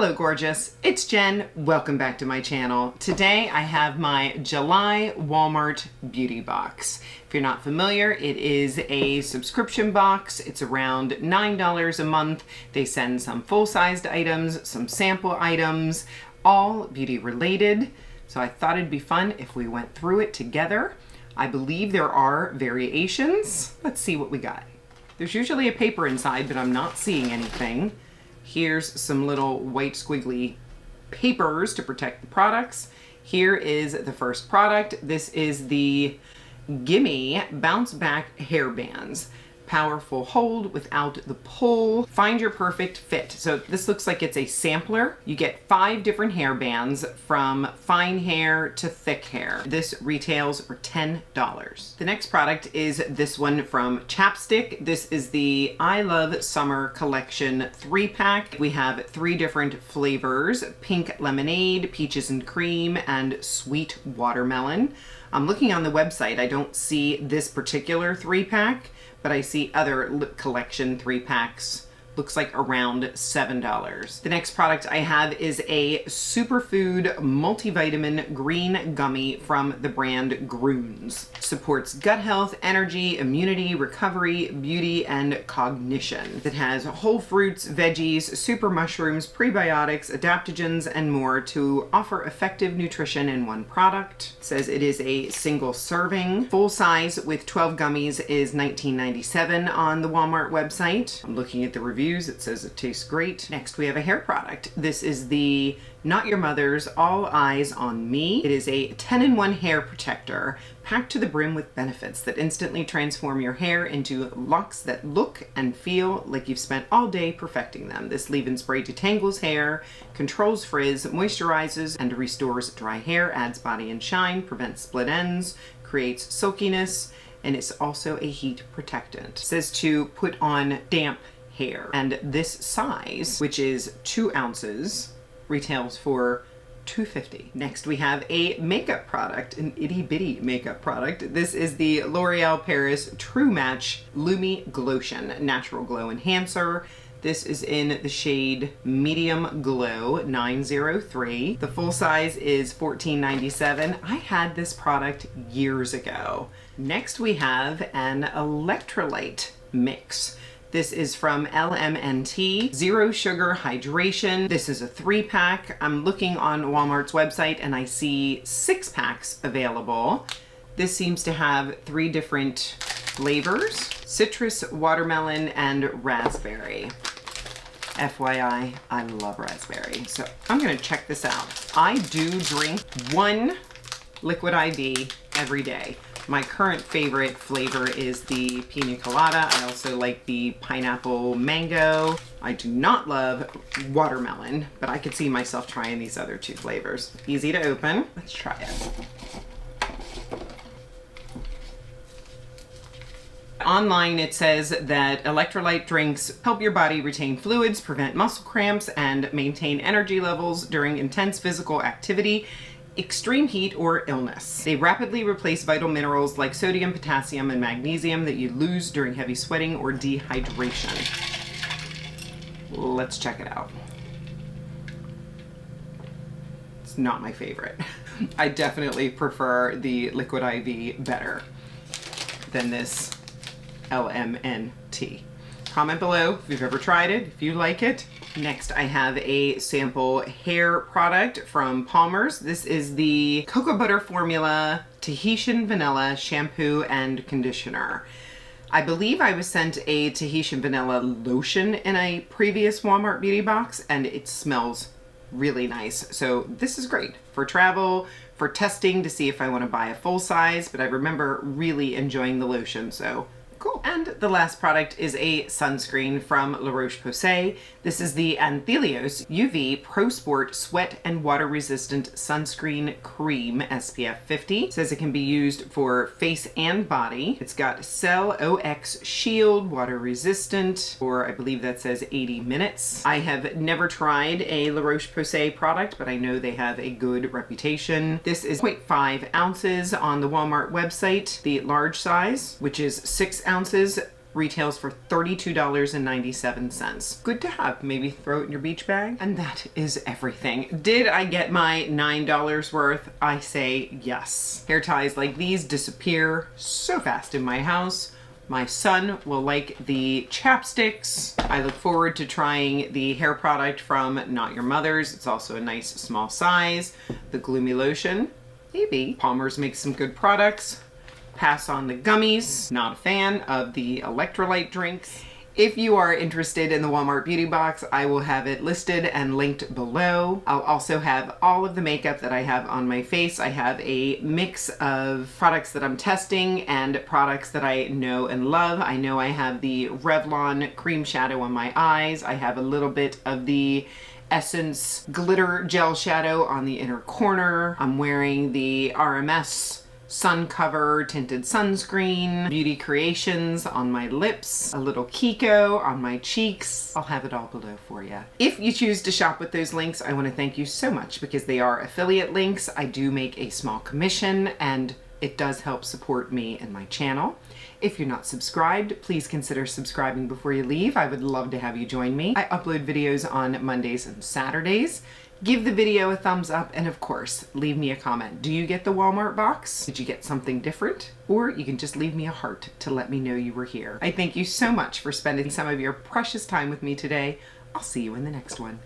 Hello gorgeous, it's Jen. Welcome back to my channel. Today I have my July Walmart beauty box. If you're not familiar, it is a subscription box. It's around $9 a month. They send some full-sized items, some sample items, all beauty related. So I thought it'd be fun if we went through it together. I believe there are variations. Let's see what we got. There's usually a paper inside, but I'm not seeing anything. Here's some little white squiggly papers to protect the products. Here is the first product. This is the Gimme Bounce Back Hair Bands. Powerful hold without the pull. Find your perfect fit. So this looks like it's a sampler. You get 5 different hair bands from fine hair to thick hair. This retails for $10. The next product is this one from Chapstick. This is the I Love Summer Collection 3-pack. We have 3 different flavors: pink lemonade, peaches and cream, and sweet watermelon. I'm looking on the website. I don't see this particular 3-pack, but I see other lip collection 3-packs. Looks like around $7. The next product I have is a superfood multivitamin green gummy from the brand Groons. Supports gut health, energy, immunity, recovery, beauty, and cognition. It has whole fruits, veggies, super mushrooms, prebiotics, adaptogens, and more to offer effective nutrition in one product. It says it is a single serving. Full size with 12 gummies is $19.97 on the Walmart website. I'm looking at the reviews. It says it tastes great. Next, we have a hair product. This is the Not Your Mother's All Eyes on Me. It is a 10-in-1 hair protector packed to the brim with benefits that instantly transform your hair into locks that look and feel like you've spent all day perfecting them. This leave-in spray detangles hair, controls frizz, moisturizes and restores dry hair, adds body and shine, prevents split ends, creates silkiness, and it's also a heat protectant. It says to put on damp hair, and this size, which is 2 ounces, retails for $2.50. Next, we have a makeup product, an itty bitty makeup product. This is the L'Oreal Paris True Match Lumi Glotion Natural Glow Enhancer. This is in the shade Medium Glow 903. The full size is $14.97. I had this product years ago. Next, we have an Electrolyte mix. This is from LMNT, Zero Sugar Hydration. This is a 3-pack. I'm looking on Walmart's website and I see 6 packs available. This seems to have 3 different flavors: citrus, watermelon, and raspberry. FYI, I love raspberry. So I'm gonna check this out. I do drink 1 liquid IV every day. My current favorite flavor is the pina colada. I also like the pineapple mango. I do not love watermelon, but I could see myself trying these other 2 flavors. Easy to open. Let's try it. Online, it says that electrolyte drinks help your body retain fluids, prevent muscle cramps, and maintain energy levels during intense physical activity, extreme heat, or illness. They rapidly replace vital minerals like sodium, potassium, and magnesium that you lose during heavy sweating or dehydration. Let's check it out. It's not my favorite. I definitely prefer the liquid IV better than this LMNT. Comment below if you've ever tried it, if you like it. Next, I have a sample hair product from Palmer's. This is the Cocoa Butter Formula Tahitian Vanilla Shampoo and Conditioner. I believe I was sent a Tahitian Vanilla lotion in a previous Walmart beauty box, and it smells really nice. So this is great for travel, for testing to see if I want to buy a full size, but I remember really enjoying the lotion, so cool. And the last product is a sunscreen from La Roche-Posay. This is the Anthelios UV Pro Sport Sweat and Water Resistant Sunscreen Cream SPF 50. It says it can be used for face and body. It's got Cell OX Shield, water resistant, or I believe that says 80 minutes. I have never tried a La Roche-Posay product, but I know they have a good reputation. This is 0.5 ounces on the Walmart website. The large size, which is 6 ounces, retails for $32.97. Good to have. Maybe throw it in your beach bag. And that is everything. Did I get my $9 worth? I say yes. Hair ties like these disappear so fast in my house. My son will like the chapsticks. I look forward to trying the hair product from Not Your Mother's. It's also a nice small size. The Gloomy Lotion, maybe. Palmer's makes some good products. Pass on the gummies. Not a fan of the Electrolyte drinks. If you are interested in the Walmart Beauty Box, I will have it listed and linked below. I'll also have all of the makeup that I have on my face. I have a mix of products that I'm testing and products that I know and love. I know I have the Revlon cream shadow on my eyes. I have a little bit of the Essence glitter gel shadow on the inner corner. I'm wearing the RMS Sun Cover Tinted Sunscreen, Beauty Creations on my lips, a little Kiko on my cheeks. I'll have it all below for you. If you choose to shop with those links, I want to thank you so much because they are affiliate links. I do make a small commission and it does help support me and my channel. If you're not subscribed, please consider subscribing before you leave. I would love to have you join me. I upload videos on Mondays and Saturdays. Give the video a thumbs up and of course, leave me a comment. Do you get the Walmart box? Did you get something different? Or you can just leave me a heart to let me know you were here. I thank you so much for spending some of your precious time with me today. I'll see you in the next one.